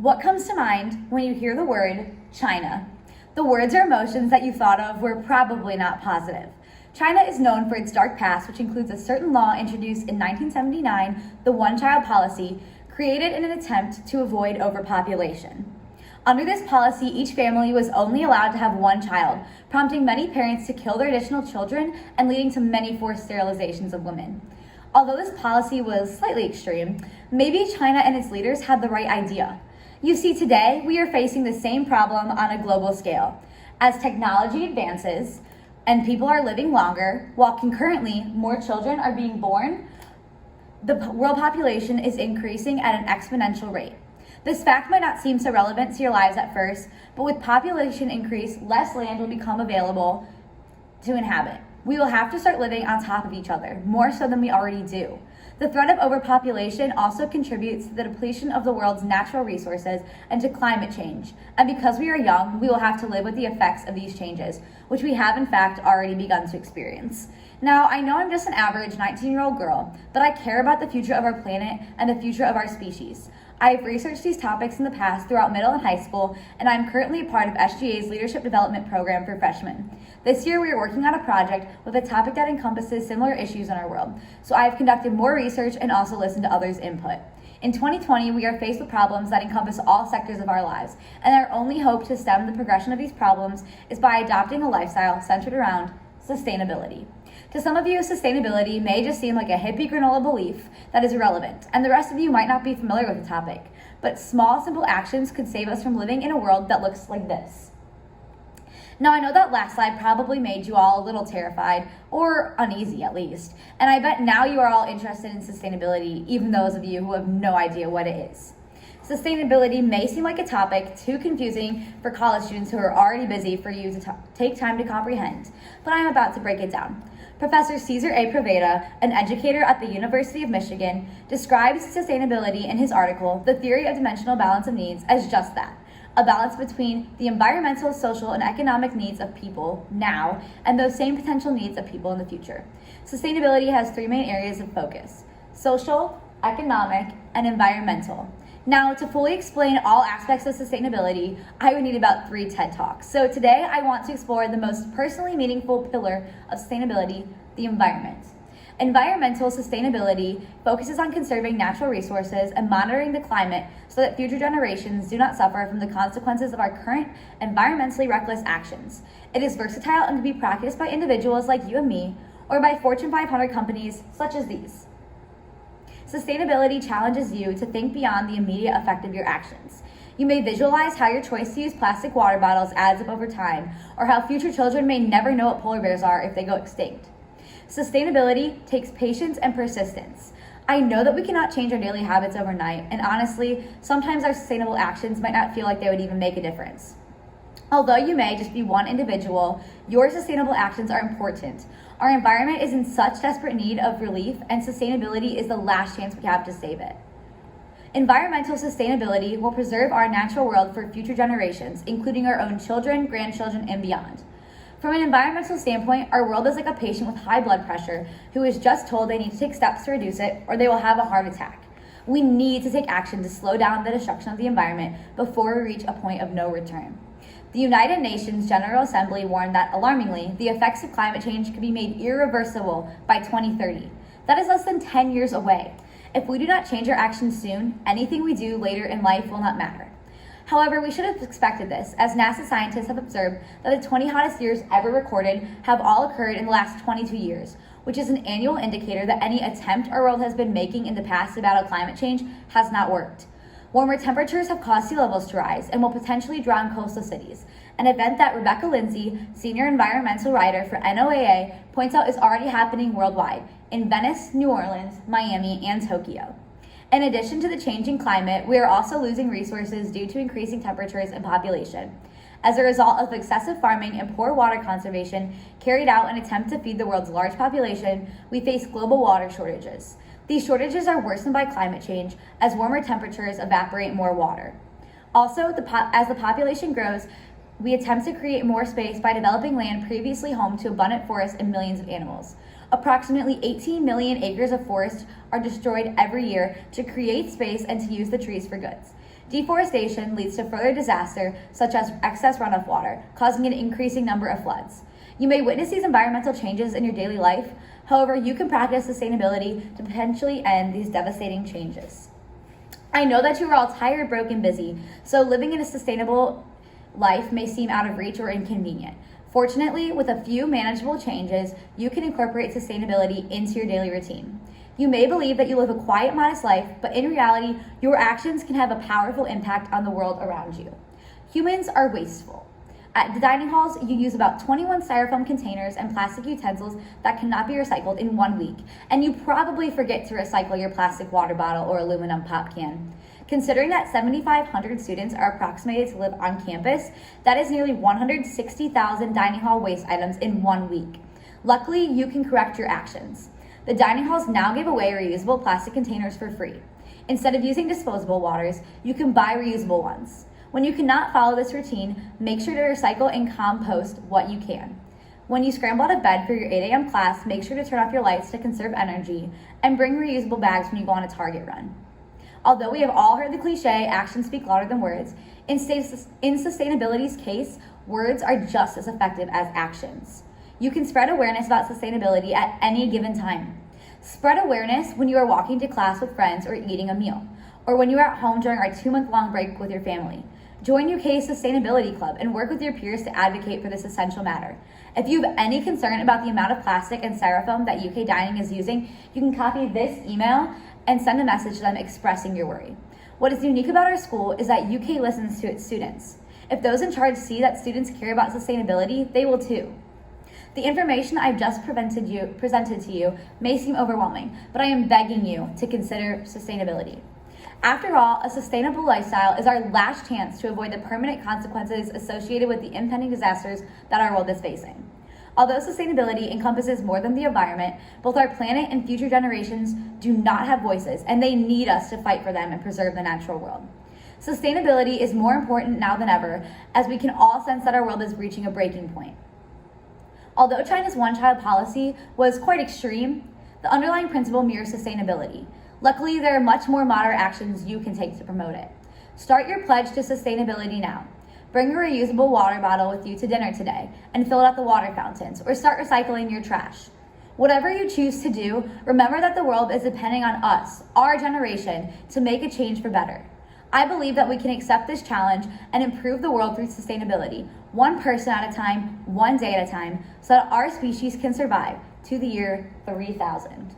What comes to mind when you hear the word China? The words or emotions that you thought of were probably not positive. China is known for its dark past, which includes a certain law introduced in 1979, the one-child policy, created in an attempt to avoid overpopulation. Under this policy, each family was only allowed to have one child, prompting many parents to kill their additional children and leading to many forced sterilizations of women. Although this policy was slightly extreme, maybe China and its leaders had the right idea. You see, today we are facing the same problem on a global scale. As technology advances and people are living longer, while concurrently more children are being born, the world population is increasing at an exponential rate. This fact might not seem so relevant to your lives at first, but with population increase, less land will become available to inhabit. We will have to start living on top of each other, more so than we already do. The threat of overpopulation also contributes to the depletion of the world's natural resources and to climate change. And because we are young, we will have to live with the effects of these changes, which we have in fact already begun to experience. Now, I know I'm just an average 19-year-old girl, but I care about the future of our planet and the future of our species. I've researched these topics in the past throughout middle and high school, and I'm currently a part of SGA's Leadership Development Program for freshmen. This year, we are working on a project with a topic that encompasses similar issues in our world, so I've conducted more research and also listened to others' input. In 2020, we are faced with problems that encompass all sectors of our lives, and our only hope to stem the progression of these problems is by adopting a lifestyle centered around sustainability. To some of you, sustainability may just seem like a hippie granola belief that is irrelevant, and the rest of you might not be familiar with the topic. But small, simple actions could save us from living in a world that looks like this. Now, I know that last slide probably made you all a little terrified, or uneasy at least, and I bet now you are all interested in sustainability, even those of you who have no idea what it is. Sustainability may seem like a topic too confusing for college students who are already busy for you to take time to comprehend, but I'm about to break it down. Professor Cesar A. Praveda, an educator at the University of Michigan, describes sustainability in his article, The Theory of Dimensional Balance of Needs, as just that, a balance between the environmental, social, and economic needs of people now and those same potential needs of people in the future. Sustainability has three main areas of focus: social, economic, and environmental. Now, to fully explain all aspects of sustainability, I would need about 3 TED Talks. So today, I want to explore the most personally meaningful pillar of sustainability, the environment. Environmental sustainability focuses on conserving natural resources and monitoring the climate so that future generations do not suffer from the consequences of our current environmentally reckless actions. It is versatile and can be practiced by individuals like you and me, or by Fortune 500 companies such as these. Sustainability challenges you to think beyond the immediate effect of your actions. You may visualize how your choice to use plastic water bottles adds up over time, or how future children may never know what polar bears are if they go extinct. Sustainability takes patience and persistence. I know that we cannot change our daily habits overnight, and honestly, sometimes our sustainable actions might not feel like they would even make a difference. Although you may just be one individual, your sustainable actions are important. Our environment is in such desperate need of relief, and sustainability is the last chance we have to save it. Environmental sustainability will preserve our natural world for future generations, including our own children, grandchildren, and beyond. From an environmental standpoint, our world is like a patient with high blood pressure who is just told they need to take steps to reduce it or they will have a heart attack. We need to take action to slow down the destruction of the environment before we reach a point of no return. The United Nations General Assembly warned that, alarmingly, the effects of climate change could be made irreversible by 2030. That is less than 10 years away. If we do not change our actions soon, anything we do later in life will not matter. However, we should have expected this, as NASA scientists have observed that the 20 hottest years ever recorded have all occurred in the last 22 years, which is an annual indicator that any attempt our world has been making in the past to battle climate change has not worked. Warmer temperatures have caused sea levels to rise and will potentially drown coastal cities, an event that Rebecca Lindsay, senior environmental writer for NOAA, points out is already happening worldwide in Venice, New Orleans, Miami, and Tokyo. In addition to the changing climate, we are also losing resources due to increasing temperatures and population. As a result of excessive farming and poor water conservation carried out in an attempt to feed the world's large population, we face global water shortages. These shortages are worsened by climate change as warmer temperatures evaporate more water. Also, as the population grows, we attempt to create more space by developing land previously home to abundant forests and millions of animals. Approximately 18 million acres of forest are destroyed every year to create space and to use the trees for goods. Deforestation leads to further disaster, such as excess runoff water, causing an increasing number of floods. You may witness these environmental changes in your daily life. However, you can practice sustainability to potentially end these devastating changes. I know that you are all tired, broke, and busy, so living in a sustainable life may seem out of reach or inconvenient. Fortunately, with a few manageable changes, you can incorporate sustainability into your daily routine. You may believe that you live a quiet, modest life, but in reality, your actions can have a powerful impact on the world around you. Humans are wasteful. At the dining halls, you use about 21 styrofoam containers and plastic utensils that cannot be recycled in 1 week, and you probably forget to recycle your plastic water bottle or aluminum pop can. Considering that 7,500 students are approximated to live on campus, that is nearly 160,000 dining hall waste items in 1 week. Luckily, you can correct your actions. The dining halls now give away reusable plastic containers for free. Instead of using disposable waters, you can buy reusable ones. When you cannot follow this routine, make sure to recycle and compost what you can. When you scramble out of bed for your 8 a.m. class, make sure to turn off your lights to conserve energy and bring reusable bags when you go on a Target run. Although we have all heard the cliche, actions speak louder than words, in sustainability's case, words are just as effective as actions. You can spread awareness about sustainability at any given time. Spread awareness when you are walking to class with friends or eating a meal, or when you are at home during our 2-month-long break with your family. Join UK's Sustainability Club and work with your peers to advocate for this essential matter. If you have any concern about the amount of plastic and styrofoam that UK Dining is using, you can copy this email and send a message to them expressing your worry. What is unique about our school is that UK listens to its students. If those in charge see that students care about sustainability, they will too. The information I've just presented to you may seem overwhelming, but I am begging you to consider sustainability. After all, a sustainable lifestyle is our last chance to avoid the permanent consequences associated with the impending disasters that our world is facing. Although sustainability encompasses more than the environment, both our planet and future generations do not have voices, and they need us to fight for them and preserve the natural world. Sustainability is more important now than ever, as we can all sense that our world is reaching a breaking point. Although China's one-child policy was quite extreme, the underlying principle mirrors sustainability. Luckily, there are much more moderate actions you can take to promote it. Start your pledge to sustainability now. Bring a reusable water bottle with you to dinner today and fill it at the water fountains, or start recycling your trash. Whatever you choose to do, remember that the world is depending on us, our generation, to make a change for better. I believe that we can accept this challenge and improve the world through sustainability, one person at a time, one day at a time, so that our species can survive to the year 3000.